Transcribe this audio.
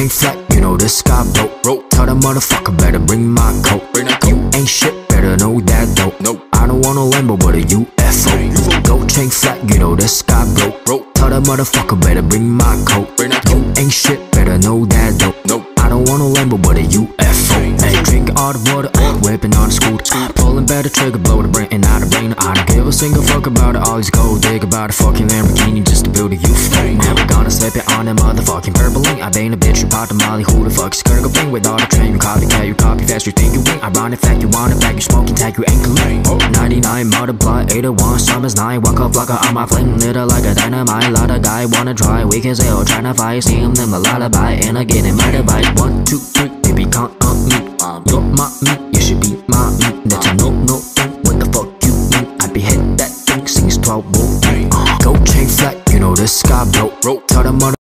chain flat, you know the sky broke. Tell the motherfucker better bring my coat. You ain't shit, better know that though. I don't want a Lambo but a UFO. Gold chain flat, you know the sky broke. Tell the motherfucker better bring my coat. You ain't shit, better know that though. I don't want a Lambo but a UFO. Hey, drink all the water, whipping on the scooter, pulling back the trigger, blow the brain out of brain. I don't give a single fuck about it, always go dig about a fucking Lamborghini just to build a youth. Never gonna slip it on that motherfucking purple link. I been a bitch, you pop the molly, who the fuck's gonna go bling with all the train? You copy fast, you think you win. Ironic fact, you want it back, you smoking tag, you ain't clean. 99 multiply 8 to 1, summer's 9. Walk up like on my fling, little like a dynamite. Lot of guy wanna try, we can say oh tryna fight. See him in my lullaby, and again in my device. 1, 2, 3, baby count on me. You're my me, you should be my me. That's a no thing, what the fuck you mean? I be hit that thing, sings 12 volt. Gold chain flat, you know the sky broke. Tell the mother